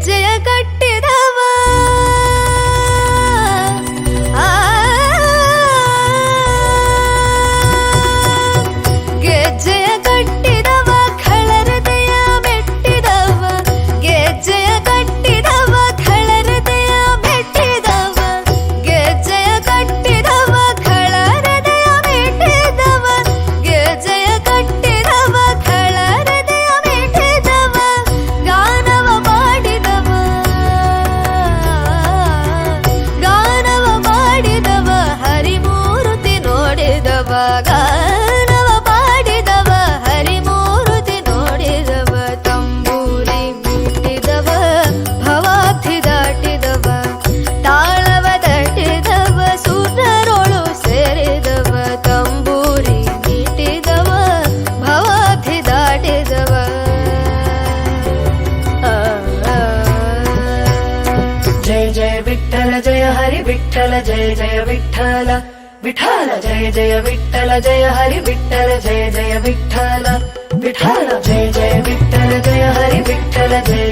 ಗೆಜ್ಜೆಯ ಕಟ್ಟಿದವ ಗೆಜ್ಜೆಯ ಕಟ್ಟಿದವ ಖಳರದೆಯ ಮೆಟ್ಟಿದವ ಗೆಜ್ಜೆಯ ಕಟ್ಟಿದವ ಖಳರದೆಯ ಮೆಟ್ಟಿದವ ಗೆಜ್ಜೆಯ ಕಟ್ಟಿದವ ಖಳರದೆಯ ಮೆಟ್ಟಿದವ ಗೆಜ್ಜೆಯ ಕಟ್ಟಿದವ ಖಳರದೆಯ ಮೆಟ್ಟಿದವ ಗಾನವ ಮಾಡಿದವ ಹರಿಮೂರ್ತಿ ನೋಡಿದವ ಗಾನವ ಮಾಡಿದವ ಹರಿಮೂರ್ತಿ ನೋಡಿದವ ತಂಬೂರಿ ಮೀಟಿದವ ಭವಾಬ್ಧಿ ದಾಟಿದವ ತಾಳವ ತಟ್ಟಿದವ ಸುರರೊಳು ಸೇರಿದವ ತಂಬೂರಿ ಮೀಟಿದವ ಭವಾಬ್ಧಿ ದಾಟಿದವ जय जय विठ्ठल जय हरि विठ्ठल जय जय विठ्ठल विठ्ठल जय जय विठ्ठल जय हरि विठ्ठल जय जय विठ्ठल विठ्ठल जय जय विठ्ठल जय हरि विठ्ठल जय